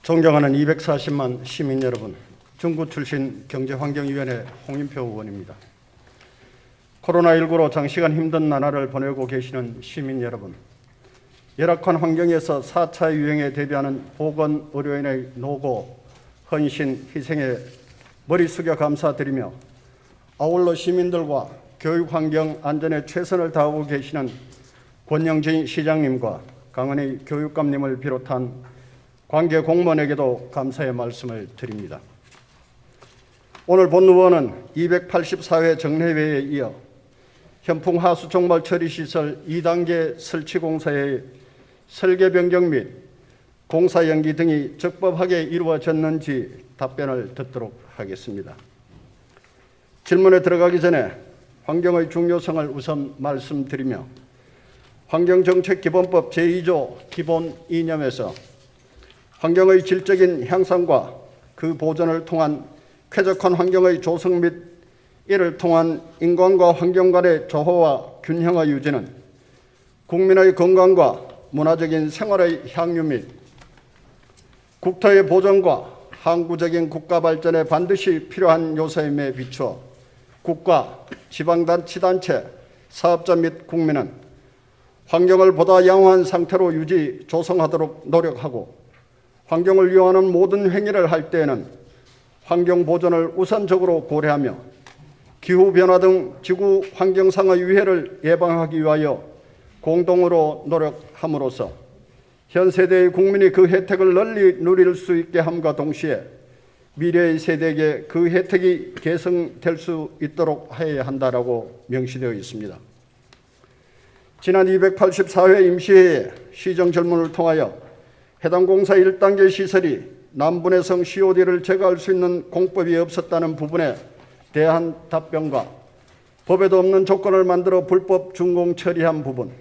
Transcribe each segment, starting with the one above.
존경하는 240만 시민 여러분, 중구 출신 경제환경위원회 홍인표 의원입니다. 코로나19로 장시간 힘든 나날을 보내고 계시는 시민 여러분, 열악한 환경에서 4차 유행에 대비하는 보건의료인의 노고, 헌신, 희생에 머리 숙여 감사드리며 아울러 시민들과 교육환경 안전에 최선을 다하고 계시는 권영진 시장님과 강은희 교육감님을 비롯한 관계 공무원에게도 감사의 말씀을 드립니다. 오늘 본의원은 284회 정례회에 이어 현풍 하수 촉말 처리시설 2단계 설치 공사의 설계 변경 및 공사 연기 등이 적법하게 이루어졌는지 답변을 듣도록 하겠습니다. 질문에 들어가기 전에 환경의 중요성을 우선 말씀드리며 환경정책기본법 제2조 기본 이념에서 환경의 질적인 향상과 그 보존을 통한 쾌적한 환경의 조성 및 이를 통한 인간과 환경 간의 조화와 균형의 유지는 국민의 건강과 문화적인 생활의 향유 및 국토의 보존과 항구적인 국가 발전에 반드시 필요한 요소임에 비추어 국가, 지방자치단체, 사업자 및 국민은 환경을 보다 양호한 상태로 유지, 조성하도록 노력하고 환경을 위하는 모든 행위를 할 때에는 환경 보존을 우선적으로 고려하며 기후변화 등 지구 환경상의 위해를 예방하기 위하여 공동으로 노력함으로써 현 세대의 국민이 그 혜택을 널리 누릴 수 있게 함과 동시에 미래의 세대에게 그 혜택이 계승될 수 있도록 하여야 한다라고 명시되어 있습니다. 지난 284회 임시회에 시정 질문을 통하여 해당 공사 1단계 시설이 남분해성 COD를 제거할 수 있는 공법이 없었다는 부분에 대한 답변과 법에도 없는 조건을 만들어 불법 준공 처리한 부분,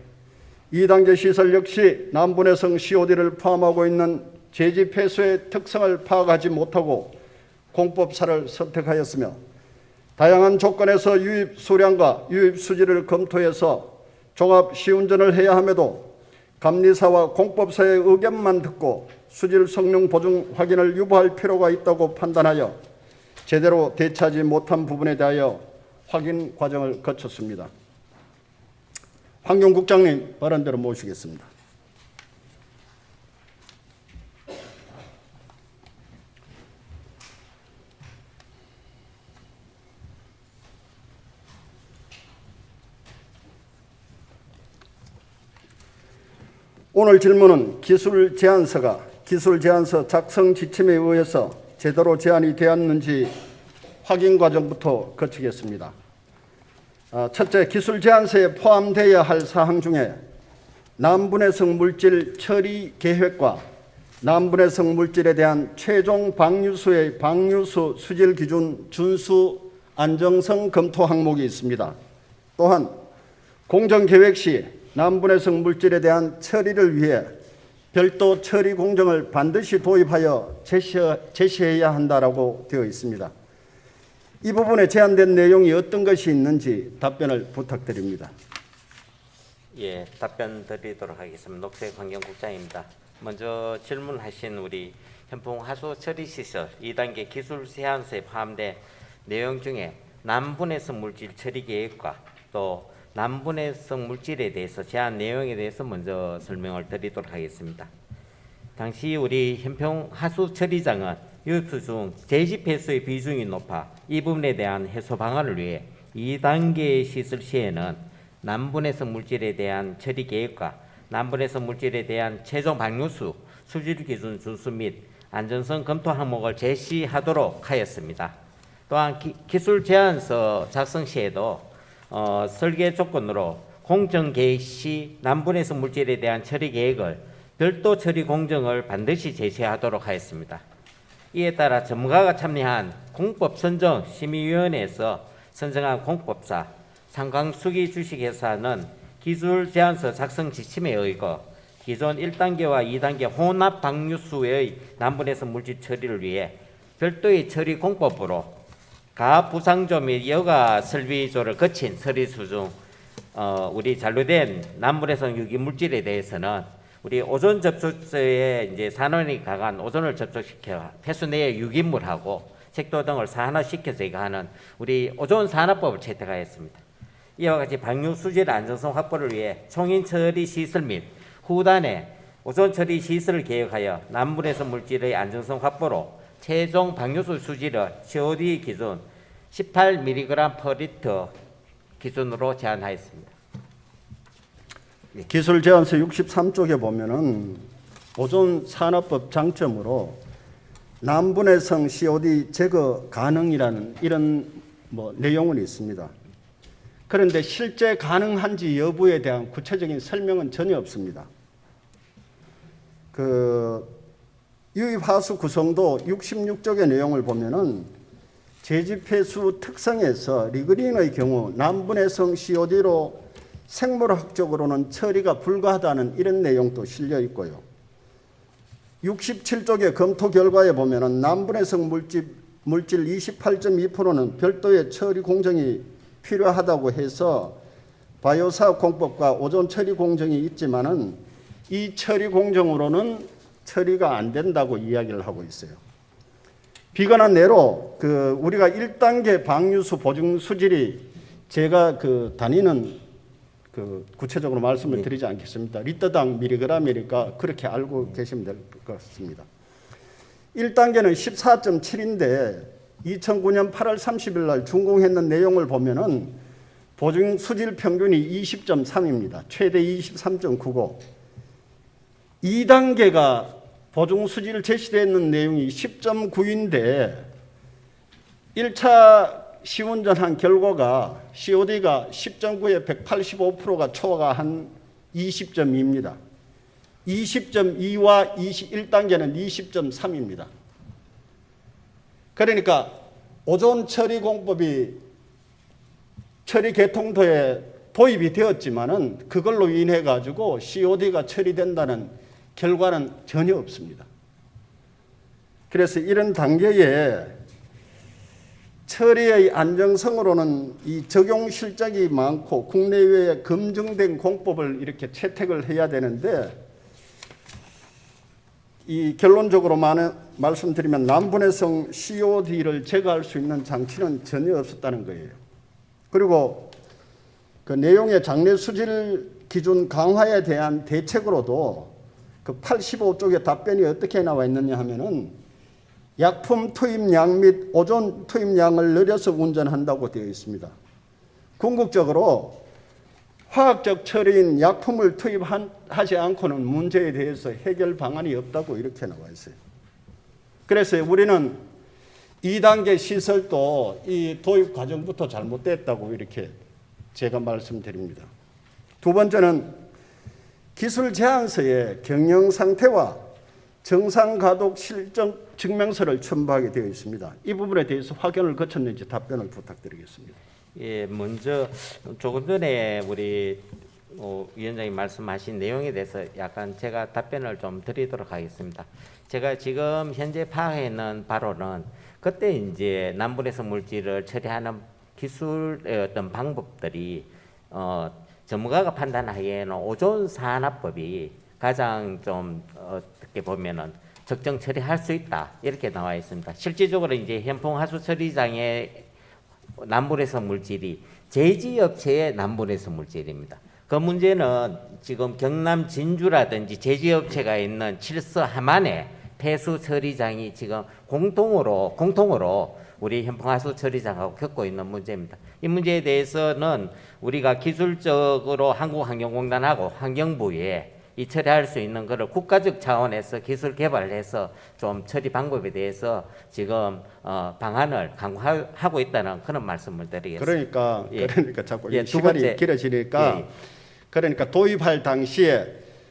2단계 시설 역시 남분해성 COD를 포함하고 있는 제지 폐수의 특성을 파악하지 못하고 공법사를 선택하였으며 다양한 조건에서 유입 수량과 유입 수지를 검토해서 종합 시운전을 해야 함에도 감리사와 공법사의 의견만 듣고 수질 성능 보증 확인을 유보할 필요가 있다고 판단하여 제대로 대처하지 못한 부분에 대하여 확인 과정을 거쳤습니다. 환경국장님 발언대로 모시겠습니다. 오늘 질문은 기술 제안서 작성 지침에 의해서 제대로 제안이 되었는지 확인 과정부터 거치겠습니다. 첫째, 기술 제안서에 포함되어야 할 사항 중에 남분해성 물질 처리 계획과 남분해성 물질에 대한 최종 방류수의 방류수 수질 기준 준수 안정성 검토 항목이 있습니다. 또한 공정 계획 시 남분해성 물질에 대한 처리를 위해 별도 처리 공정을 반드시 도입하여 제시해야 한다라고 되어 있습니다. 이 부분에 제안된 내용이 어떤 것이 있는지 답변을 부탁드립니다. 예, 답변 드리도록 하겠습니다. 녹색환경국장입니다. 먼저 질문하신 우리 현풍 하수 처리 시설 2단계 기술 제안서에 포함된 내용 중에 남분해성 물질 처리 계획과 또 남분해성 물질에 대해서 제안 내용에 대해서 먼저 설명을 드리도록 하겠습니다. 당시 우리 현평 하수 처리장은 유입수 중 제지 폐수의 비중이 높아 이 부분에 대한 해소 방안을 위해 2단계 시설 시에는 남분해성 물질에 대한 처리 계획과 남분해성 물질에 대한 최종 방류수 수질 기준 준수 및 안전성 검토 항목을 제시하도록 하였습니다. 또한 기술 제안서 작성 시에도 설계 조건으로 공정 계획 시 남분해성 물질에 대한 처리 계획을 별도 처리 공정을 반드시 제시하도록 하였습니다. 이에 따라 전문가가 참여한 공법 선정 심의위원회에서 선정한 공법사 상광수기 주식회사는 기술 제안서 작성 지침에 의거 기존 1단계와 2단계 혼합 방류수의 남분해성 물질 처리를 위해 별도의 처리 공법으로 가부상조 및 여가 설비조를 거친 처리수 중 우리 잔류된 남분해성 유기 물질에 대해서는 우리 오존 접촉제에 이제 산원이 강한 오존을 접촉시켜 폐수 내의 유기물하고 색도 등을 산화시켜서 하는 우리 오존 산화법을 채택하였습니다. 이와 같이 방류 수질 안정성 확보를 위해 총인 처리 시설 및 후단에 오존 처리 시설을 개혁하여 남분해성 물질의 안정성 확보로 최종 방류수 수질을 COD 기준 18mg/L 기준으로 제한하였습니다. 기술 제한서 63쪽에 보면은 오존 산화법 장점으로 남분해성 COD 제거 가능이라는 이런 내용은 있습니다. 그런데 실제 가능한지 여부에 대한 구체적인 설명은 전혀 없습니다. 유입하수 구성도 66쪽의 내용을 보면은 제지폐수 특성에서 리그린의 경우 남분해성 COD로 생물학적으로는 처리가 불가하다는 이런 내용도 실려 있고요. 67쪽의 검토 결과에 보면은 남분해성 물질 28.2%는 별도의 처리 공정이 필요하다고 해서 바이오사업 공법과 오존 처리 공정이 있지만은 이 처리 공정으로는 처리가 안 된다고 이야기를 하고 있어요. 비관한 예로 우리가 1단계 방류수 보증 수질이 제가 다니는 구체적으로 말씀을 드리지 않겠습니다. 리터당 미리그램이니까 그렇게 알고 계시면 될 것 같습니다. 1단계는 14.7인데 2009년 8월 30일 날 준공했는 내용을 보면은 보증 수질 평균이 20.3입니다. 최대 23.95. 2단계가 보증 수질 제시되어 있는 내용이 10.9인데 1차 시운전한 결과가 COD가 10.9에 185%가 초과한 20.2입니다. 20.2와 1단계는 20.3입니다. 그러니까 오존 처리 공법이 처리 개통도에 도입이 되었지만은 그걸로 인해 가지고 COD가 처리된다는 결과는 전혀 없습니다. 그래서 이런 단계에 처리의 안정성으로는 이 적용 실적이 많고 국내외에 검증된 공법을 이렇게 채택을 해야 되는데 이 결론적으로 말씀드리면 남분해성 COD를 제거할 수 있는 장치는 전혀 없었다는 거예요. 그리고 그 내용의 장래 수질 기준 강화에 대한 대책으로도 85쪽의 답변이 어떻게 나와 있느냐 하면은 약품 투입량 및 오존 투입량을 늘려서 운전한다고 되어 있습니다. 궁극적으로 화학적 처리인 약품을 투입하지 않고는 문제에 대해서 해결 방안이 없다고 이렇게 나와 있어요. 그래서 우리는 2단계 시설도 이 도입 과정부터 잘못됐다고 이렇게 제가 말씀드립니다. 두 번째는 기술 제안서에 경영 상태와 정상 가독 실적 증명서를 첨부하게 되어 있습니다. 이 부분에 대해서 확인을 거쳤는지 답변을 부탁드리겠습니다. 예, 먼저 조금 전에 우리 위원장님 말씀하신 내용에 대해서 약간 제가 답변을 좀 드리도록 하겠습니다. 제가 지금 현재 파악해 있는 바로는 그때 이제 남분해성 물질을 처리하는 기술의 어떤 방법들이 전문가가 판단하기에는 오존 산화법이 가장 좀 어떻게 보면은 적정 처리할 수 있다 이렇게 나와 있습니다. 실질적으로 이제 현풍 하수 처리장의 남분해성 물질이 제지업체의 남분해성 물질입니다. 그 문제는 지금 경남 진주라든지 제지업체가 있는 칠서 함안의 폐수 처리장이 지금 공통으로 우리 현풍하수 처리장하고 겪고 있는 문제입니다. 이 문제에 대해서는 우리가 기술적으로 한국환경공단하고 환경부에 이 처리할 수 있는 것을 국가적 차원에서 기술 개발을 해서 좀 처리 방법에 대해서 지금 방안을 강구하고 있다는 그런 말씀을 드리겠습니다. 그러니까 자꾸 시간이 길어지니까 그러니까 도입할 당시에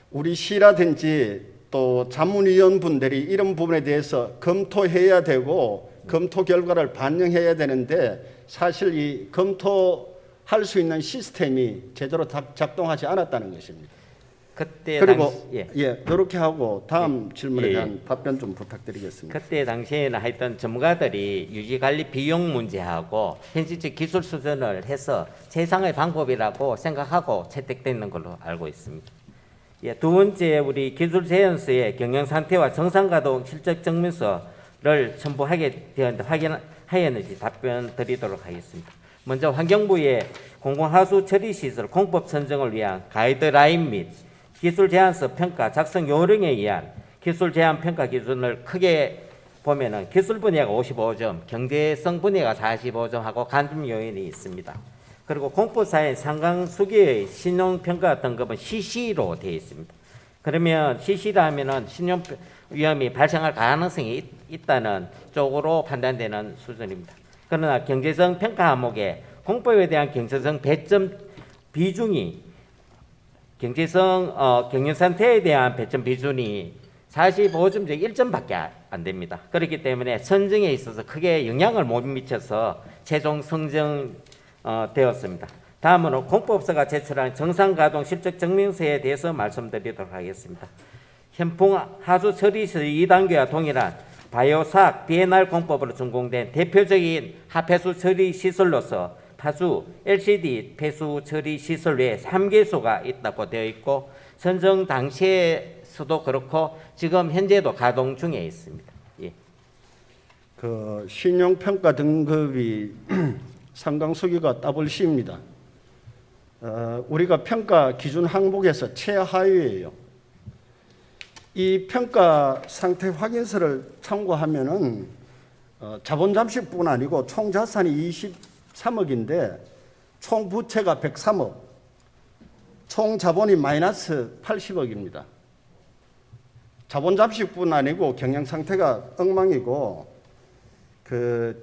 우리 시라든지 또 자문위원분들이 이런 부분에 대해서 검토해야 되고 검토 결과를 반영해야 되는데 사실 이 검토할 수 있는 시스템이 제대로 작동하지 않았다는 것입니다. 그리고 이렇게 하고 다음 질문에 대한 답변 좀 부탁드리겠습니다. 그때 당시에는 하여튼 전문가들이 유지관리 비용 문제하고 현실적 기술 수준을 해서 최상의 방법이라고 생각하고 채택되는 걸로 알고 있습니다. 예, 두 번째 우리 기술제안서의 경영 상태와 정상가동 실적 증명서를 첨부하게 되었는데 확인하였는지 답변 드리도록 하겠습니다. 먼저 환경부의 공공하수 처리 시설 공법 선정을 위한 가이드라인 및 기술 제안서 평가 작성 요령에 의한 기술 제안 평가 기준을 크게 보면은 기술 분야가 55점, 경제성 분야가 45점하고 간접 요인이 있습니다. 그리고 공법사의 상강수기의 신용평가 등급은 CC로 되어 있습니다. 그러면 CC라 하면은 신용 위험이 발생할 가능성이 있다는 쪽으로 판단되는 수준입니다. 그러나 경제성 평가 항목에 공법에 대한 경제성 배점 비중이 경영 상태에 대한 배점 비중이 45점 중 1점밖에 안 됩니다. 그렇기 때문에 선정에 있어서 크게 영향을 못 미쳐서 최종 선정 되었습니다. 다음으로 공법사가 제출한 정상가동 실적 증명서에 대해서 말씀드리도록 하겠습니다. 현풍 하수 처리시 2단계와 동일한 바이오사학 DNR 공법으로 준공된 대표적인 하폐수 처리 시설로서 파수 LCD 폐수 처리 시설 외에 3개소가 있다고 되어 있고 선정 당시에서도 그렇고 지금 현재도 가동 중에 있습니다. 예. 그 신용평가 등급이 상강수기가 WC입니다. 우리가 평가 기준 항목에서 최하위예요. 이 평가 상태 확인서를 참고하면은 자본 잠식뿐 아니고 총 자산이 23억인데 총 부채가 103억, 총 자본이 마이너스 80억입니다. 자본 잠식뿐 아니고 경영 상태가 엉망이고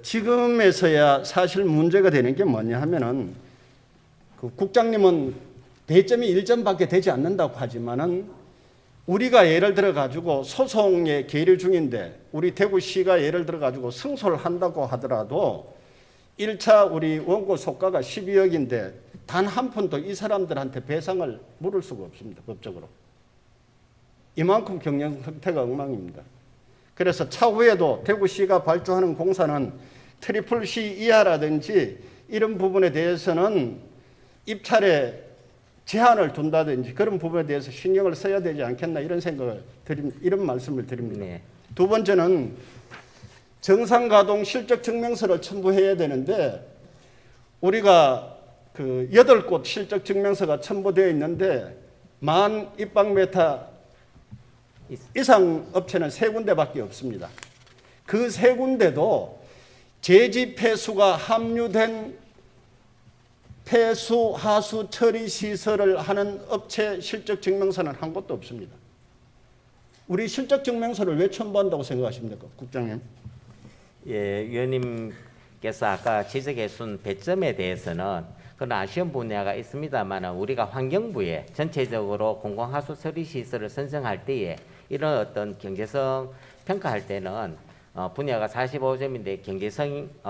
지금에서야 사실 문제가 되는 게 뭐냐 하면은 국장님은 대점이 1점밖에 되지 않는다고 하지만은 우리가 예를 들어 가지고 소송에 계류 중인데 우리 대구시가 예를 들어 가지고 승소를 한다고 하더라도 1차 우리 원고 소가가 12억인데 단 한 푼도 이 사람들한테 배상을 물을 수가 없습니다. 법적으로. 이만큼 경영 상태가 엉망입니다. 그래서 차후에도 대구시가 발주하는 공사는 트리플 C 이하라든지 이런 부분에 대해서는 입찰에 제한을 둔다든지 그런 부분에 대해서 신경을 써야 되지 않겠나 이런 생각을 이런 말씀을 드립니다. 네. 두 번째는 정상가동 실적 증명서를 첨부해야 되는데 우리가 8곳 실적 증명서가 첨부되어 있는데 만 입방메타 이상 업체는 3군데밖에 없습니다. 그 3군데도 제지 폐수가 함유된 폐수 하수 처리 시설을 하는 업체 실적 증명서는 한 곳도 없습니다. 우리 실적 증명서를 왜 첨부한다고 생각하십니까, 국장님? 예, 위원님께서 아까 지적해 준 배점에 대해서는 그런 아쉬운 분야가 있습니다만 우리가 환경부에 전체적으로 공공하수 처리 시설을 선정할 때에 이런 어떤 경제성 평가할 때는 분야가 45점인데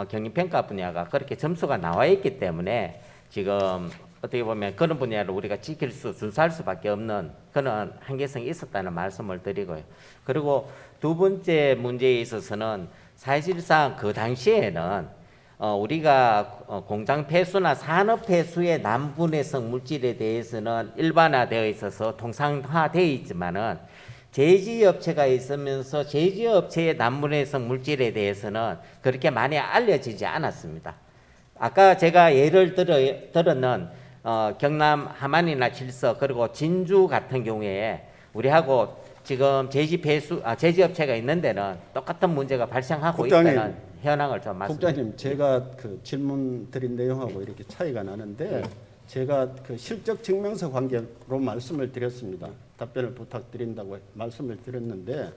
경영평가 분야가 그렇게 점수가 나와 있기 때문에 지금 어떻게 보면 그런 분야를 우리가 지킬 준수할 수밖에 없는 그런 한계성이 있었다는 말씀을 드리고요. 그리고 두 번째 문제에 있어서는 사실상 그 당시에는 우리가 공장 폐수나 산업 폐수의 남분해성 물질에 대해서는 일반화되어 있어서 통상화되어 있지만은 제지업체가 있으면서 제지업체의 남분해성 물질에 대해서는 그렇게 많이 알려지지 않았습니다. 아까 제가 예를 들었는 경남 함안이나 칠서 그리고 진주 같은 경우에 우리하고 지금 제지업체가 있는 데는 똑같은 문제가 발생하고 국장님, 있다는 현황을 좀 말씀드립니다. 국장님, 제가 질문 드린 내용하고 이렇게 차이가 나는데 제가 실적 증명서 관계로 말씀을 드렸습니다. 답변을 부탁드린다고 말씀을 드렸는데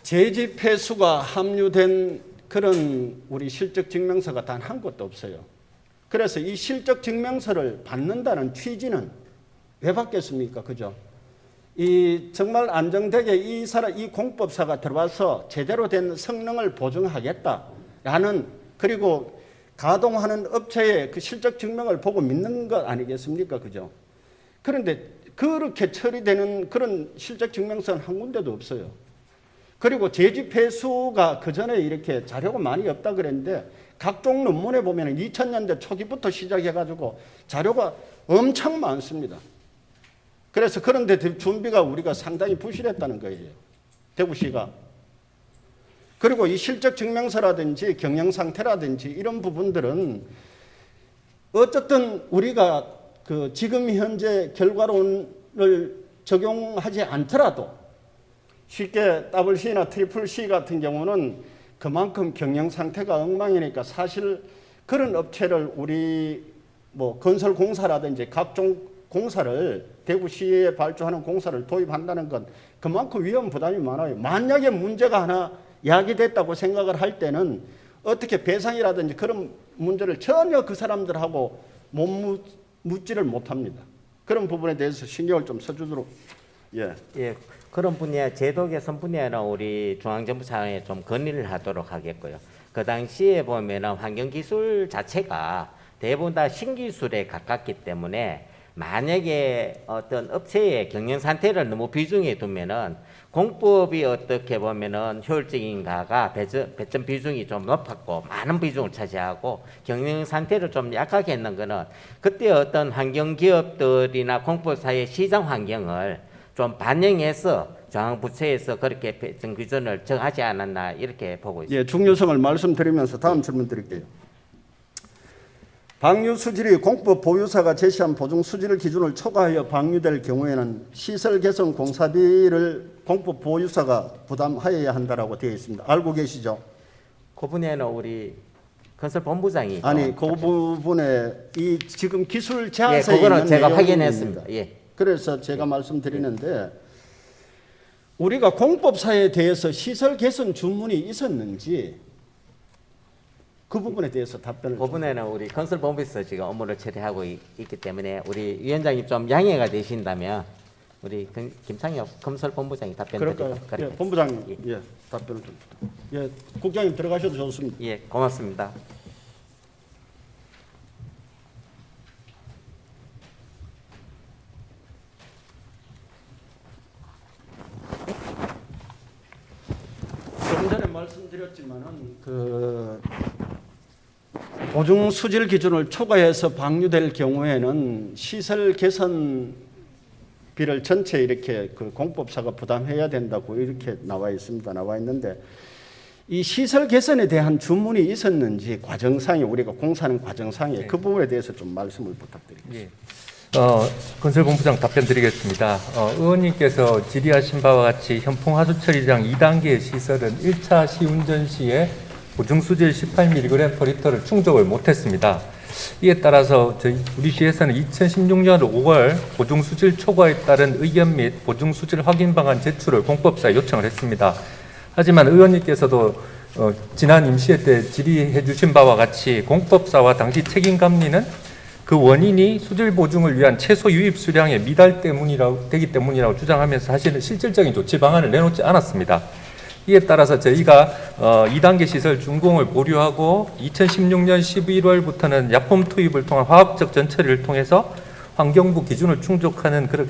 제지 폐수가 함유된 그런 우리 실적 증명서가 단 한 곳도 없어요. 그래서 이 실적 증명서를 받는다는 취지는 왜 받겠습니까? 그죠? 정말 안정되게 이 공법사가 들어와서 제대로 된 성능을 보증하겠다라는 그리고 가동하는 업체의 그 실적 증명을 보고 믿는 것 아니겠습니까? 그죠? 그런데 그렇게 처리되는 그런 실적 증명서는 한 군데도 없어요. 그리고 제지 폐수가 그 전에 이렇게 자료가 많이 없다 그랬는데 각종 논문에 보면 2000년대 초기부터 시작해가지고 자료가 엄청 많습니다. 그래서 그런 데 준비가 우리가 상당히 부실했다는 거예요. 대구시가. 그리고 이 실적 증명서라든지 경영 상태라든지 이런 부분들은 어쨌든 우리가 그 지금 현재 결과론을 적용하지 않더라도 쉽게 WC나 트리플 C 같은 경우는 그만큼 경영 상태가 엉망이니까 사실 그런 업체를 우리 뭐 건설공사라든지 각종 공사를 대구시에 발주하는 공사를 도입한다는 건 그만큼 위험 부담이 많아요. 만약에 문제가 하나 야기됐다고 생각을 할 때는 어떻게 배상이라든지 그런 문제를 전혀 그 사람들하고 못 묻지를 못합니다. 그런 부분에 대해서 신경을 좀 써주도록. 예, 그런 분야 제도 개선 분야는 우리 중앙정부 차원에 좀 건의를 하도록 하겠고요. 그 당시에 보면은 환경기술 자체가 대부분 다 신기술에 가깝기 때문에 만약에 어떤 업체의 경영 상태를 너무 비중에 두면은 공법이 어떻게 보면은 효율적인가가 배점 비중이 좀 높았고 많은 비중을 차지하고 경영 상태를 좀 약하게 했는 거는 그때 어떤 환경 기업들이나 공법사의 시장 환경을 좀 반영해서 중앙부처에서 그렇게 배점 기준을 정하지 않았나 이렇게 보고 있습니다. 예, 중요성을 말씀드리면서 다음 질문 드릴게요. 방류 수질이 공법 보유사가 제시한 보증 수질 기준을 초과하여 방류될 경우에는 시설 개선 공사비를 공법 보유사가 부담하여야 한다라고 되어 있습니다. 알고 계시죠? 그 분야는 우리 건설본부장이 아니, 그 부분에 이 지금 기술 제한서에 그거는 있는 제가 내용입니다. 확인했습니다. 예. 그래서 제가 말씀드리는데 우리가 공법사에 대해서 시설 개선 주문이 있었는지 그 부분에 대해서 답변을 그 부분에는 우리 건설본부에서 지금 업무를 처리하고 있기 때문에 우리 위원장님 좀 양해가 되신다면 우리 김창엽 건설본부장이 답변 그럴까요? 드리도록 예, 하겠습니다. 본부장님, 예, 답변을 좀. 예, 국장님 들어가셔도 좋습니다. 예, 고맙습니다. 조금 전에 말씀드렸지만은 그 보증 수질 기준을 초과해서 방류될 경우에는 시설 개선비를 전체 이렇게 그 공법사가 부담해야 된다고 이렇게 나와 있습니다. 나와 있는데 이 시설 개선에 대한 주문이 있었는지 과정상에 우리가 공사하는 과정상에 그 부분에 대해서 좀 말씀을 부탁드립니다. 예. 건설본부장 답변 드리겠습니다. 의원님께서 질의하신 바와 같이 현풍하수처리장 2단계 시설은 1차 시운전 시에 보증수질 18mg/L를 충족을 못했습니다. 이에 따라서 우리 시에서는 2016년 5월 보증수질 초과에 따른 의견 및 보증수질 확인 방안 제출을 공법사에 요청을 했습니다. 하지만 의원님께서도 지난 임시회 때 질의해 주신 바와 같이 공법사와 당시 책임감리는 그 원인이 수질 보증을 위한 최소 유입 수량의 미달 되기 때문이라고 주장하면서 사실은 실질적인 조치 방안을 내놓지 않았습니다. 이에 따라서 저희가 2단계 시설 준공을 보류하고 2016년 11월부터는 약품 투입을 통한 화학적 전처리를 통해서 환경부 기준을 충족하는 그런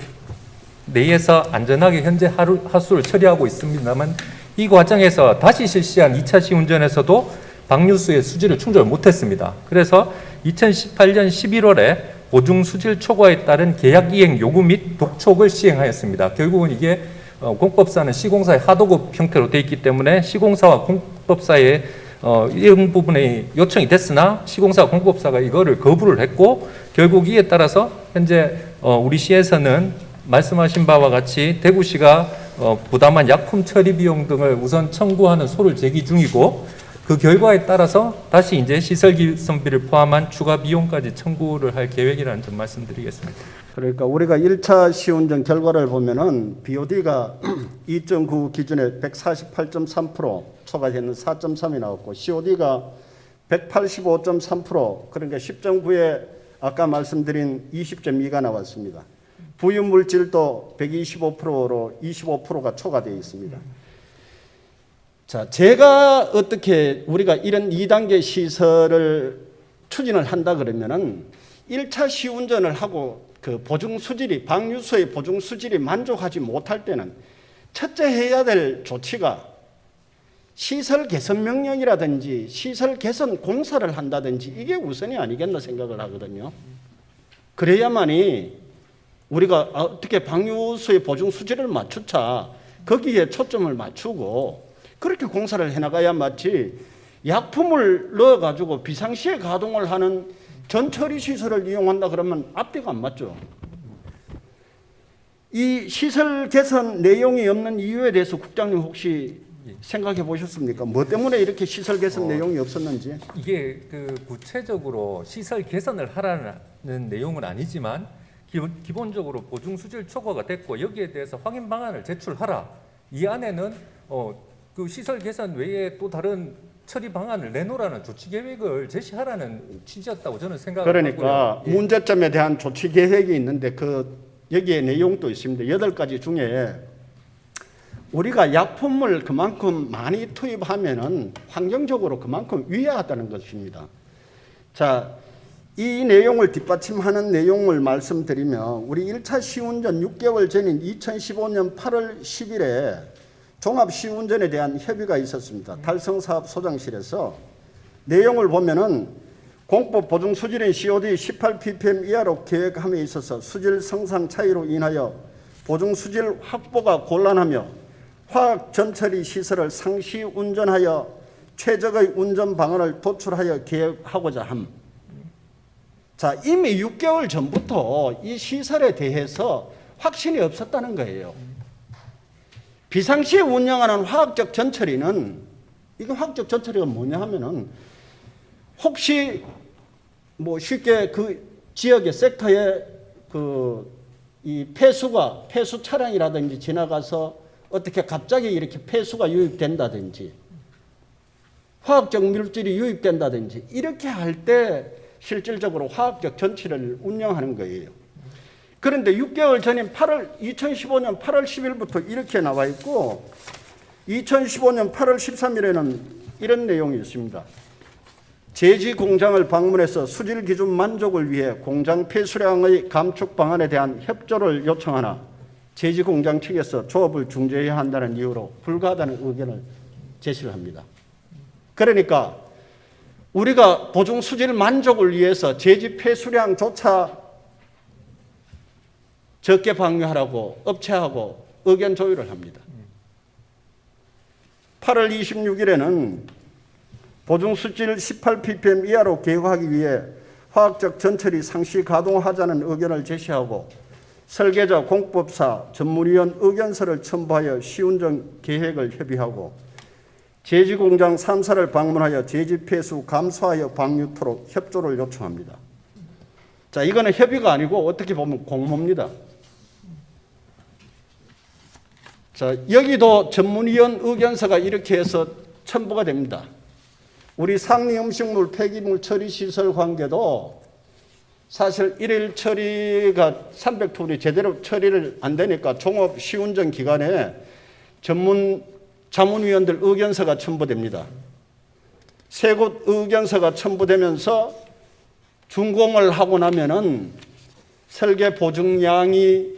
내에서 안전하게 현재 하수를 처리하고 있습니다만 이 과정에서 다시 실시한 2차 시운전에서도 방류수의 수질을 충족을 못했습니다. 그래서 2018년 11월에 보증 수질 초과에 따른 계약 이행 요구 및 독촉을 시행하였습니다. 결국은 이게 공법사는 시공사의 하도급 형태로 되어 있기 때문에 시공사와 공법사의 이런 부분에 요청이 됐으나 시공사와 공법사가 이거를 거부를 했고 결국 이에 따라서 현재 우리 시에서는 말씀하신 바와 같이 대구시가 부담한 약품 처리 비용 등을 우선 청구하는 소를 제기 중이고 그 결과에 따라서 다시 이제 시설 개선비를 포함한 추가 비용까지 청구를 할 계획이라는 점 말씀드리겠습니다. 그러니까 우리가 1차 시운전 결과를 보면은 BOD가 2.9 기준에 148.3% 초과되는 4.3이 나왔고 COD가 185.3% 그러니까 10.9에 아까 말씀드린 20.2가 나왔습니다. 부유물질도 125%로 25%가 초과되어 있습니다. 자, 제가 어떻게 우리가 이런 2단계 시설을 추진을 한다 그러면은 1차 시운전을 하고 그 보증 수질이 방류수의 보증 수질이 만족하지 못할 때는 첫째 해야 될 조치가 시설 개선 명령이라든지 시설 개선 공사를 한다든지 이게 우선이 아니겠나 생각을 하거든요. 그래야만이 우리가 어떻게 방류수의 보증 수질을 맞추자 거기에 초점을 맞추고 그렇게 공사를 해나가야 맞지 약품을 넣어가지고 비상시에 가동을 하는 전처리 시설을 이용한다 그러면 앞뒤가 안 맞죠. 이 시설 개선 내용이 없는 이유에 대해서 국장님 혹시 생각해 보셨습니까? 뭐 때문에 이렇게 시설 개선 내용이 없었는지. 이게 그 구체적으로 시설 개선을 하라는 내용은 아니지만 기본적으로 보증 수질 초과가 됐고 여기에 대해서 확인 방안을 제출하라. 이 안에는 그 시설 개선 외에 또 다른 처리 방안을 내놓으라는 조치 계획을 제시하라는 취지였다고 저는 생각을 하고요. 그러니까 문제점에 대한 조치 계획이 있는데 여기에 내용도 있습니다. 8가지 중에 우리가 약품을 그만큼 많이 투입하면은 환경적으로 그만큼 위해하다는 것입니다. 자, 이 내용을 뒷받침하는 내용을 말씀드리면 우리 1차 시운전 6개월 전인 2015년 8월 10일에 종합 시운전에 대한 협의가 있었습니다. 달성사업 소장실에서 내용을 보면은 공법 보증 수질인 COD 18ppm 이하로 계획함에 있어서 수질 성상 차이로 인하여 보증 수질 확보가 곤란하며 화학 전처리 시설을 상시 운전하여 최적의 운전 방안을 도출하여 계획하고자 함. 자, 이미 6개월 전부터 이 시설에 대해서 확신이 없었다는 거예요. 비상시에 운영하는 화학적 전처리는 이게 화학적 전처리가 뭐냐 하면은 혹시 뭐 쉽게 그 지역의 섹터에 이 폐수 차량이라든지 지나가서 어떻게 갑자기 이렇게 폐수가 유입된다든지 화학적 물질이 유입된다든지 이렇게 할 때 실질적으로 화학적 전처리를 운영하는 거예요. 그런데 6개월 전인 2015년 8월 10일부터 이렇게 나와 있고 2015년 8월 13일에는 이런 내용이 있습니다. 제지 공장을 방문해서 수질 기준 만족을 위해 공장 폐수량의 감축 방안에 대한 협조를 요청하나 제지 공장 측에서 조업을 중지해야 한다는 이유로 불가하다는 의견을 제시를 합니다. 그러니까 우리가 보증 수질 만족을 위해서 제지 폐수량조차 적게 방류하라고 업체하고 의견 조율을 합니다. 8월 26일에는 보증 수질 18ppm 이하로 계획하기 위해 화학적 전처리 상시 가동하자는 의견을 제시하고 설계자 공법사 전문위원 의견서를 첨부하여 시운전 계획을 협의하고 제지공장 3사를 방문하여 제지 폐수 감소하여 방류토록 협조를 요청합니다. 자, 이거는 협의가 아니고 어떻게 보면 공모입니다. 자, 여기도 전문위원 의견서가 이렇게 해서 첨부가 됩니다. 우리 상리 음식물 폐기물 처리 시설 관계도 사실 일일 처리가 300톤이 제대로 처리를 안 되니까 종업 시운전 기간에 전문 자문위원들 의견서가 첨부됩니다. 세 곳 의견서가 첨부되면서 준공을 하고 나면은 설계 보증량이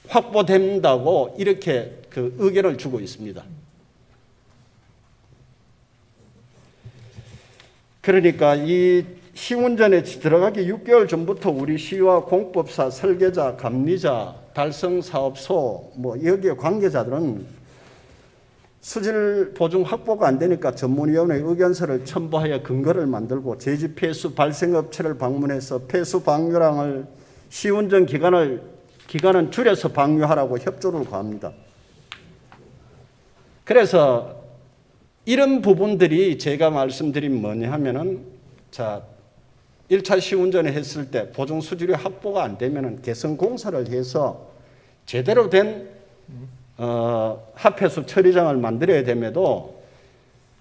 확보된다고 이렇게 그 의견을 주고 있습니다. 그러니까 이 시운전에 들어가기 6개월 전부터 우리 시와 공법사, 설계자, 감리자, 달성사업소 뭐 여기에 관계자들은 수질 보증 확보가 안 되니까 전문위원회 의견서를 첨부하여 근거를 만들고 제지 폐수 발생 업체를 방문해서 폐수 방류량을 시운전 기간은 줄여서 방류하라고 협조를 구합니다. 그래서 이런 부분들이 제가 말씀드린 뭐냐 하면은 자 1차 시운전을 했을 때 보증 수질이 확보가 안 되면은 개선 공사를 해서 제대로 된 합폐수 처리장을 만들어야 됨에도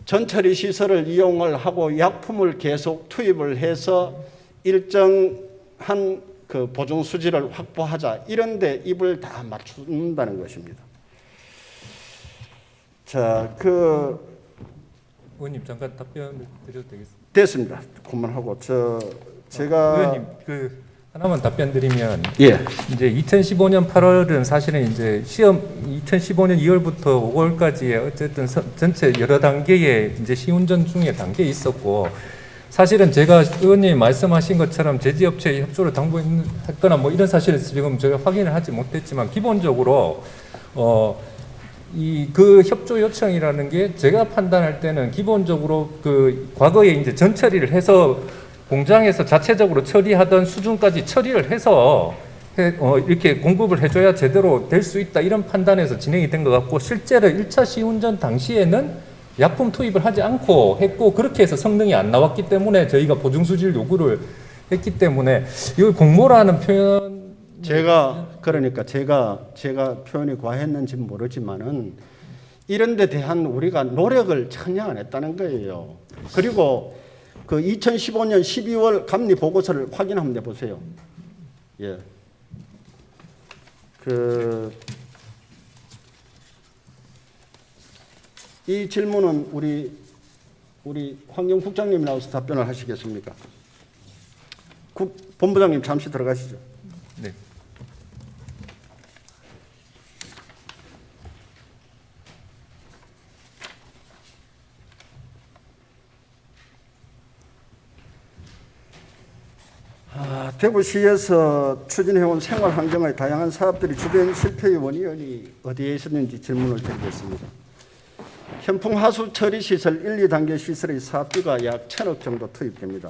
전처리 시설을 이용을 하고 약품을 계속 투입을 해서 일정한 그 보증 수질을 확보하자 이런데 입을 다 맞춘다는 것입니다. 자, 의원님 잠깐 답변을 드려도 되겠습니까? 됐습니다. 그만하고 제가 의원님 하나만 답변 드리면 예. 이제 2015년 8월은 사실은 이제 시험 2015년 2월부터 5월까지의 어쨌든 전체 여러 단계의 이제 시운전 중에 단계에 있었고 사실은 제가 의원님이 말씀하신 것처럼 제지업체에 협조를 당부했거나 뭐 이런 사실을 지금 제가 확인을 하지 못했지만 기본적으로 그 협조 요청이라는 게 제가 판단할 때는 기본적으로 그 과거에 이제 전처리를 해서 공장에서 자체적으로 처리하던 수준까지 처리를 해서 이렇게 공급을 해줘야 제대로 될 수 있다 이런 판단에서 진행이 된 것 같고 실제로 1차 시운전 당시에는 약품 투입을 하지 않고 했고 그렇게 해서 성능이 안 나왔기 때문에 저희가 보증수질 요구를 했기 때문에 이 공모라는 표현 그러니까 제가 표현이 과했는지 모르지만은 이런 데 대한 우리가 노력을 전혀 안 했다는 거예요. 그리고 그 2015년 12월 감리 보고서를 확인하면 돼 보세요. 예. 이 질문은 우리 환경국장님 나와서 답변을 하시겠습니까? 본부장님 잠시 들어가시죠. 네. 대구시에서 추진해온 생활환경의 다양한 사업들이 주된 실패의 원인이 어디에 있었는지 질문을 드리겠습니다. 현풍하수 처리시설 1, 2단계 시설의 사업비가 약 1,000억 정도 투입됩니다.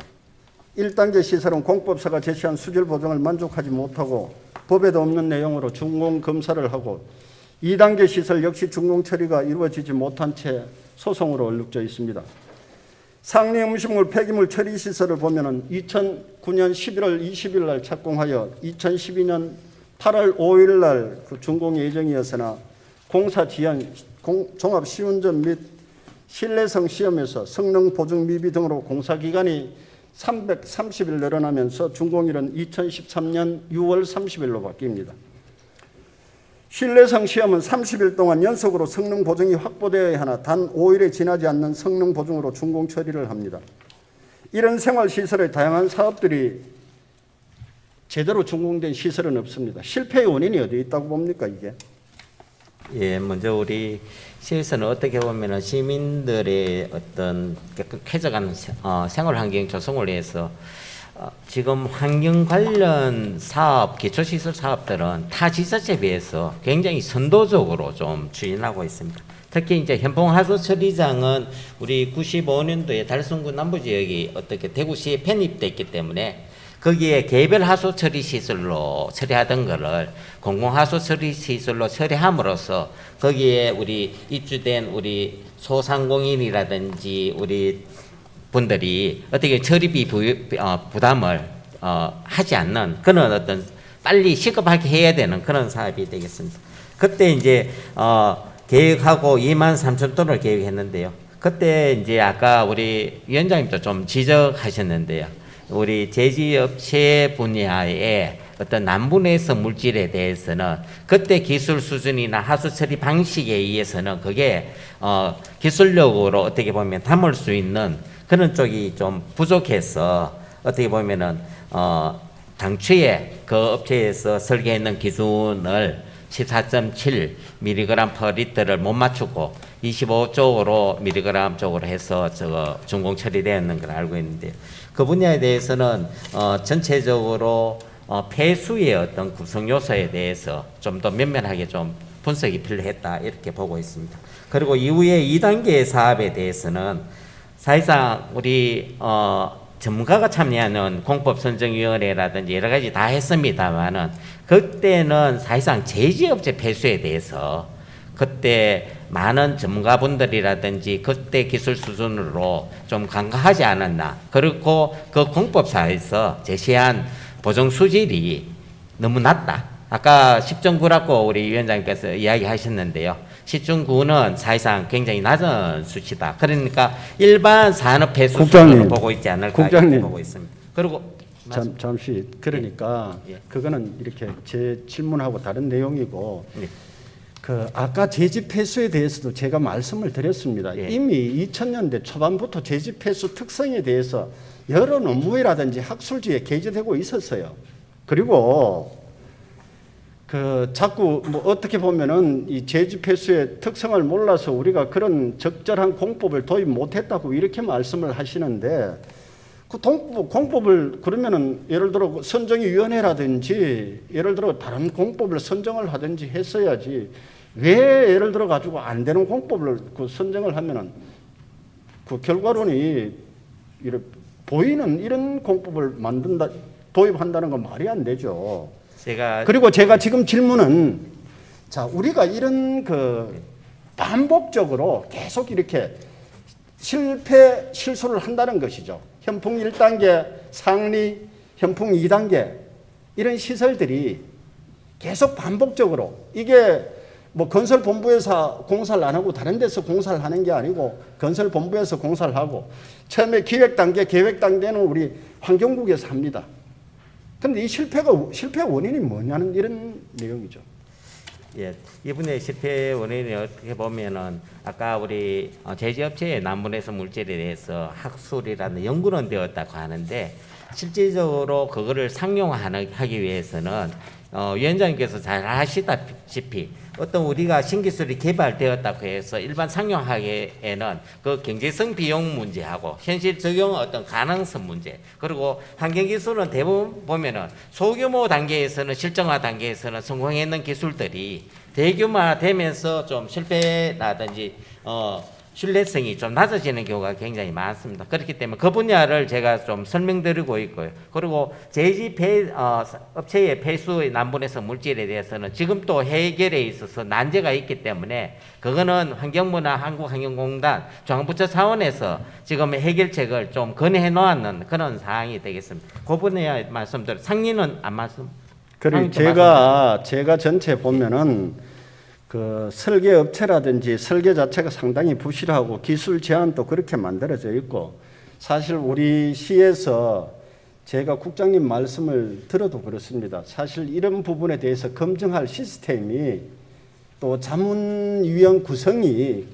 1단계 시설은 공법사가 제시한 수질 보정을 만족하지 못하고 법에도 없는 내용으로 준공 검사를 하고 2단계 시설 역시 준공 처리가 이루어지지 못한 채 소송으로 얼룩져 있습니다. 상리 음식물 폐기물 처리 시설을 보면은 2009년 11월 20일 날 착공하여 2012년 8월 5일 날 그 준공 예정이었으나 공사 지연, 종합 시운전 및 신뢰성 시험에서 성능 보증 미비 등으로 공사 기간이 330일 늘어나면서 준공일은 2013년 6월 30일로 바뀝니다. 신뢰성 시험은 30일 동안 연속으로 성능 보증이 확보되어야 하나 단 5일에 지나지 않는 성능 보증으로 준공 처리를 합니다. 이런 생활시설의 다양한 사업들이 제대로 준공된 시설은 없습니다. 실패의 원인이 어디에 있다고 봅니까 이게? 예, 먼저 우리 시에서는 어떻게 보면은 시민들의 어떤 쾌적한 생활환경 조성을 위해서 지금 환경 관련 사업, 기초시설 사업들은 타 지자체에 비해서 굉장히 선도적으로 좀 추진하고 있습니다. 특히 이제 현풍하수처리장은 우리 95년도에 달성구 남부지역이 어떻게 대구시에 편입됐기 때문에 거기에 개별 하수 처리 시설로 처리하던 거를 공공하수 처리 시설로 처리함으로써 거기에 우리 입주된 우리 소상공인이라든지 우리 분들이 어떻게 처리비 부담을 하지 않는 그런 어떤 빨리 시급하게 해야 되는 그런 사업이 되겠습니다. 그때 이제 계획하고 23,000톤을 계획했는데요. 그때 이제 아까 우리 위원장님도 좀 지적하셨는데요. 우리 제지업체 분야의 어떤 남분해성 물질에 대해서는 그때 기술 수준이나 하수 처리 방식에 의해서는 그게 기술력으로 어떻게 보면 담을 수 있는 그런 쪽이 좀 부족해서 어떻게 보면은 당초에 그 업체에서 설계했는 기준을 14.7mg/L를 못 맞추고 25쪽으로 mg 쪽으로 해서 준공 처리되었는 걸 알고 있는데 그 분야에 대해서는 전체적으로 폐수의 어떤 구성 요소에 대해서 좀 더 면면하게 좀 분석이 필요했다 이렇게 보고 있습니다. 그리고 이후에 2단계 사업에 대해서는 사실상 우리 전문가가 참여하는 공법선정위원회라든지 여러 가지 다 했습니다만은 그때는 사실상 제지업체 폐수에 대해서 그때 많은 전문가분들이라든지 그때 기술 수준으로 좀 간과하지 않았나. 그리고 그 공법사에서 제시한 보정 수질이 너무 낮다. 아까 10.9라고 우리 위원장님께서 이야기하셨는데요. 10.9는 사실상 굉장히 낮은 수치다. 그러니까 일반 산업 폐수 수준으로 보고 있지 않을까 이렇게 보고 있습니다. 그리고 잠시 그러니까 그거는 이렇게 제 질문하고 다른 내용이고 그 아까 제지 폐수에 대해서도 제가 말씀을 드렸습니다. 이미 2000년대 초반부터 제지 폐수 특성에 대해서 여러 논문이라든지 학술지에 게재되고 있었어요. 그리고 그 자꾸 뭐 어떻게 보면은 이 제지 폐수의 특성을 몰라서 우리가 그런 적절한 공법을 도입 못했다고 이렇게 말씀을 하시는데 그 공법을 그러면은 예를 들어 그 선정위원회라든지 예를 들어 다른 공법을 선정을 하든지 했어야지 왜 예를 들어 가지고 안 되는 공법을 그 선정을 하면은 그 결과론이 이렇게 보이는 이런 공법을 만든다 도입한다는 건 말이 안 되죠. 그리고 제가 지금 질문은 자 우리가 이런 그 반복적으로 계속 이렇게 실수를 한다는 것이죠. 현풍 1단계, 상리, 현풍 2단계 이런 시설들이 계속 반복적으로 이게 뭐 건설본부에서 공사를 안 하고 다른 데서 공사를 하는 게 아니고 건설본부에서 공사를 하고 처음에 기획단계, 계획단계는 우리 환경국에서 합니다. 그런데 이 실패 원인이 뭐냐는 이런 내용이죠. 예, 이분의 실패 원인이 어떻게 보면은 아까 우리 제지업체의 남분해서 물질에 대해서 학술이라는 연구는 되었다고 하는데 실질적으로 그거를 상용하기 위해서는 위원장님께서 잘 아시다시피 어떤 우리가 신기술이 개발되었다고 해서 일반 상용하기에는 그 경제성 비용 문제하고 현실 적용 어떤 가능성 문제 그리고 환경기술은 대부분 보면은 소규모 단계에서는 실정화 단계에서는 성공했는 기술들이 대규모화되면서 좀 실패라든지 신뢰성이 좀 낮아지는 경우가 굉장히 많습니다. 그렇기 때문에 그 분야를 제가 좀 설명드리고 있고요. 그리고 제지 업체의 폐수의 남분해서 물질에 대해서는 지금 또 해결에 있어서 난제가 있기 때문에 그거는 환경부나 한국환경공단 중앙부처 차원에서 지금 해결책을 좀 건의해 놓았는 그런 사항이 되겠습니다. 그 분야 말씀드려 상리는 안 말씀. 그리고 제가 전체 보면은 그 설계 업체라든지 설계 자체가 상당히 부실하고 기술 제한도 그렇게 만들어져 있고 사실 우리 시에서 제가 국장님 말씀을 들어도 그렇습니다. 사실 이런 부분에 대해서 검증할 시스템이 또 자문위원 구성이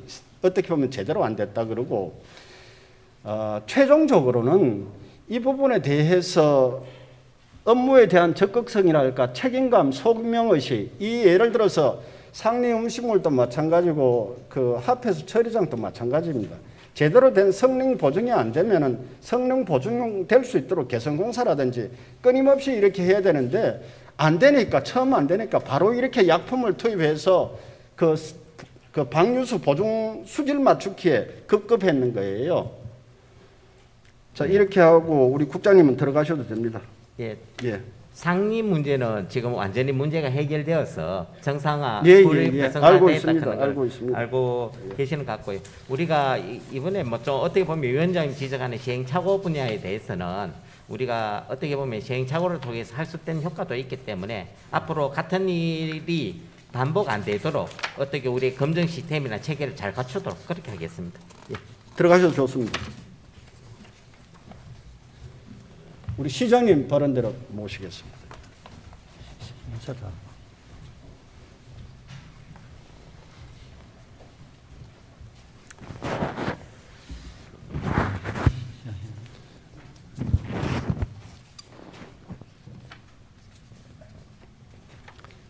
어떻게 보면 제대로 안 됐다 그러고 최종적으로는 이 부분에 대해서 업무에 대한 적극성이랄까 책임감, 소명의식 이 예를 들어서 상리 음식물도 마찬가지고 그 합폐수 처리장도 마찬가지입니다. 제대로 된 성능 보증이 안 되면은 성능 보증될 수 있도록 개선공사라든지 끊임없이 이렇게 해야 되는데 안 되니까 처음 안 되니까 바로 이렇게 약품을 투입해서 그 방류수 보증 수질 맞추기에 급급했는 거예요. 자 이렇게 하고 우리 국장님은 들어가셔도 됩니다. 예. 예. 상리 문제는 지금 완전히 문제가 해결되어서 정상화, 알고 있습니다. 알고 있습니다. 알고 계시는 것 같고요. 우리가 이번에 뭐 좀 어떻게 보면 위원장님 지적하는 시행착오 분야에 대해서는 우리가 어떻게 보면 시행착오를 통해서 할 수 있는 효과도 있기 때문에 앞으로 같은 일이 반복 안 되도록 어떻게 우리 검증 시스템이나 체계를 잘 갖추도록 그렇게 하겠습니다. 예. 들어가셔도 좋습니다. 우리 시장님 발언대로 모시겠습니다.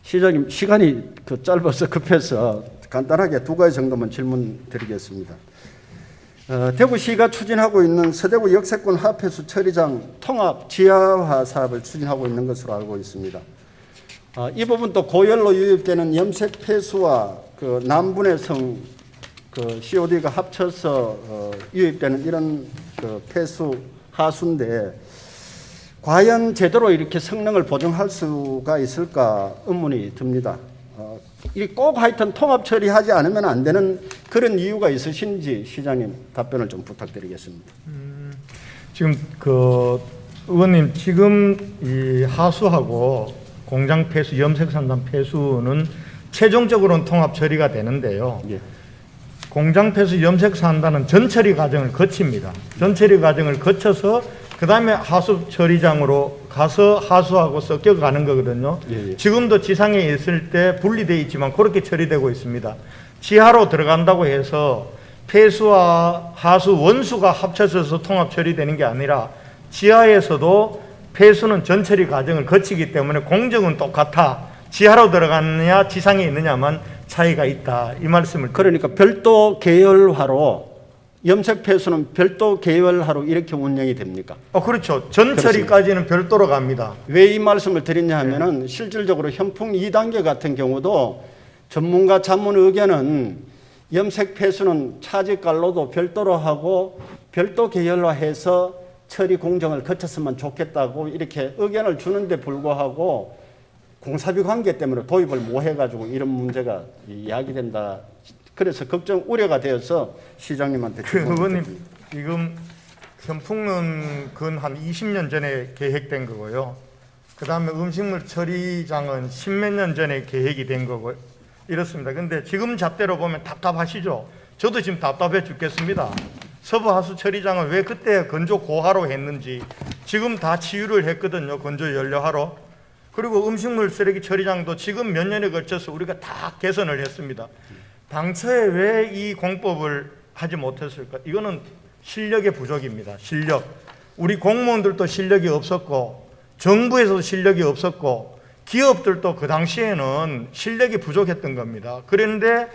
시장님 시간이 짧아서 급해서 간단하게 두 가지 정도만 질문 드리겠습니다. 대구시가 추진하고 있는 서대구 역세권 하폐수 처리장 통합 지하화 사업을 추진하고 있는 것으로 알고 있습니다. 이 부분도 고열로 유입되는 염색 폐수와 그 남분해성 그 COD가 합쳐서 유입되는 이런 그 폐수 하수인데 과연 제대로 이렇게 성능을 보증할 수가 있을까 의문이 듭니다. 이 꼭 하여튼 통합 처리하지 않으면 안 되는 그런 이유가 있으신지 시장님 답변을 좀 부탁드리겠습니다. 지금 그 의원님 지금 이 하수하고 공장 폐수, 염색산단 폐수는 최종적으로는 통합 처리가 되는데요. 예. 공장 폐수, 염색산단은 전처리 과정을 거칩니다. 전처리 과정을 거쳐서 그 다음에 하수 처리장으로 가서 하수하고 섞여가는 거거든요. 예. 지금도 지상에 있을 때 분리되어 있지만 그렇게 처리되고 있습니다. 지하로 들어간다고 해서 폐수와 하수 원수가 합쳐져서 통합 처리되는 게 아니라 지하에서도 폐수는 전처리 과정을 거치기 때문에 공정은 똑같아. 지하로 들어가느냐 지상에 있느냐만 차이가 있다. 이 말씀을 그러니까 별도 계열화로 염색 폐수는 별도 계열화로 이렇게 운영이 됩니까? 그렇죠. 전처리까지는 별도로 갑니다. 왜 이 말씀을 드리냐 하면은 실질적으로 현풍 2단계 같은 경우도 전문가 자문 의견은 염색 폐수는 차지깔로도 별도로 하고 별도 계열화해서 처리 공정을 거쳤으면 좋겠다고 이렇게 의견을 주는데 불구하고 공사비 관계 때문에 도입을 못 해가지고 이런 문제가 야기된다. 그래서 걱정 우려가 되어서 시장님한테 의원님 지금 현풍은 근 한 20년 전에 계획된 거고요. 그다음에 음식물 처리장은 10몇 년 전에 계획이 된 거고 이렇습니다. 근데 지금 잣대로 보면 답답하시죠? 저도 지금 답답해 죽겠습니다. 서부 하수 처리장은 왜 그때 건조 고하로 했는지 지금 다 치유를 했거든요. 건조 연료하로. 그리고 음식물 쓰레기 처리장도 지금 몇 년에 걸쳐서 우리가 다 개선을 했습니다. 당초에 왜 이 공법을 하지 못했을까? 이거는 실력의 부족입니다. 실력. 우리 공무원들도 실력이 없었고 정부에서도 실력이 없었고 기업들도 그 당시에는 실력이 부족했던 겁니다. 그런데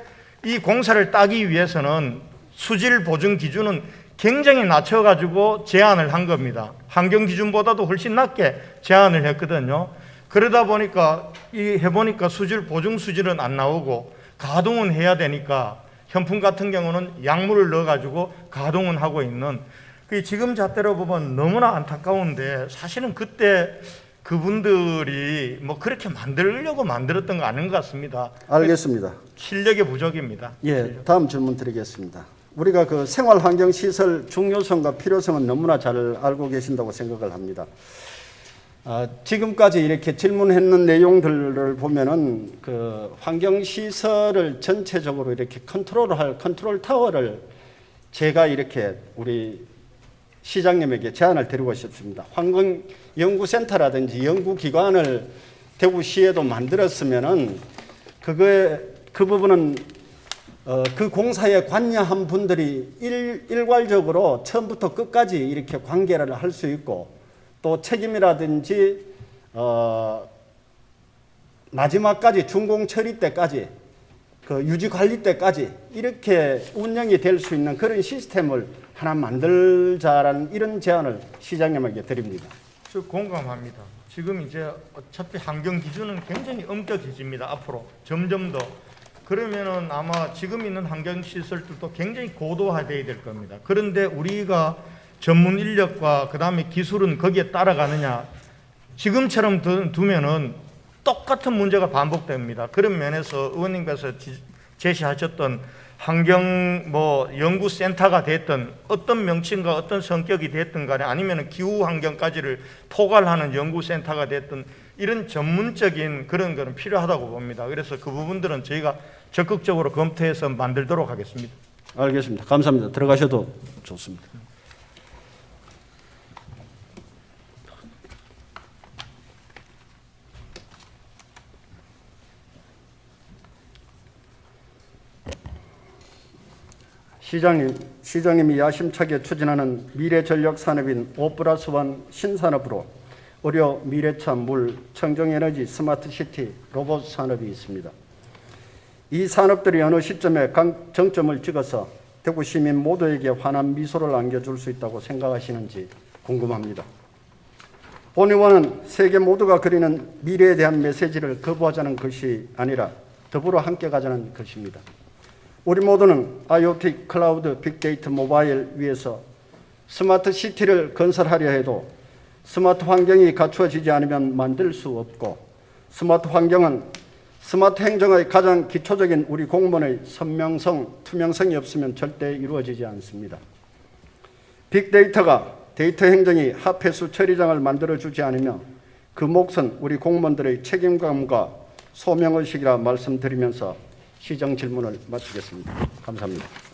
이 공사를 따기 위해서는 수질 보증 기준은 굉장히 낮춰가지고 제한을 한 겁니다. 환경 기준보다도 훨씬 낮게 제한을 했거든요. 그러다 보니까 해보니까 수질 보증 수질은 안 나오고 가동은 해야 되니까 현풍 같은 경우는 약물을 넣어가지고 가동은 하고 있는 지금 잣대로 보면 너무나 안타까운데 사실은 그때 그분들이 뭐 그렇게 만들려고 만들었던 거 아닌 것 같습니다. 알겠습니다. 실력의 부족입니다. 예, 다음 질문 드리겠습니다. 우리가 그 생활환경시설 중요성과 필요성은 너무나 잘 알고 계신다고 생각을 합니다. 지금까지 이렇게 질문했는 내용들을 보면은 그 환경시설을 전체적으로 이렇게 컨트롤할 컨트롤 타워를 제가 이렇게 우리 시장님에게 제안을 드리고 싶습니다. 환경연구센터라든지 연구기관을 대구시에도 만들었으면은 그 부분은 그 공사에 관여한 분들이 일괄적으로 처음부터 끝까지 이렇게 관계를 할 수 있고 또 책임이라든지 마지막까지 준공 처리 때까지 그 유지 관리 때까지 이렇게 운영이 될 수 있는 그런 시스템을 하나 만들자라는 이런 제안을 시장님에게 드립니다. 저 공감합니다. 지금 이제 어차피 환경 기준은 굉장히 엄격해집니다. 앞으로 점점 더. 그러면은 아마 지금 있는 환경 시설들도 굉장히 고도화돼야 될 겁니다. 그런데 우리가 전문 인력과 그다음에 기술은 거기에 따라가느냐? 지금처럼 두면은 똑같은 문제가 반복됩니다. 그런 면에서 의원님께서 제시하셨던 환경 연구센터가 됐든 어떤 명칭과 어떤 성격이 됐든 간에 아니면 기후 환경까지를 포괄하는 연구센터가 됐든 이런 전문적인 그런 거는 필요하다고 봅니다. 그래서 그 부분들은 저희가 적극적으로 검토해서 만들도록 하겠습니다. 알겠습니다. 감사합니다. 들어가셔도 좋습니다. 시장님이 야심차게 추진하는 미래전력산업인 5+1 신산업으로 의료, 미래차, 물, 청정에너지, 스마트시티, 로봇 산업이 있습니다. 이 산업들이 어느 시점에 정점을 찍어서 대구 시민 모두에게 환한 미소를 안겨줄 수 있다고 생각하시는지 궁금합니다. 본 의원은 세계 모두가 그리는 미래에 대한 메시지를 거부하자는 것이 아니라 더불어 함께 가자는 것입니다. 우리 모두는 IoT, 클라우드, 빅데이터, 모바일 위해서 스마트 시티를 건설하려 해도 스마트 환경이 갖추어지지 않으면 만들 수 없고 스마트 환경은 스마트 행정의 가장 기초적인 우리 공무원의 선명성, 투명성이 없으면 절대 이루어지지 않습니다. 빅데이터가 데이터 행정이 합해수 처리장을 만들어주지 않으며 그 몫은 우리 공무원들의 책임감과 소명의식이라 말씀드리면서 시정 질문을 마치겠습니다. 감사합니다.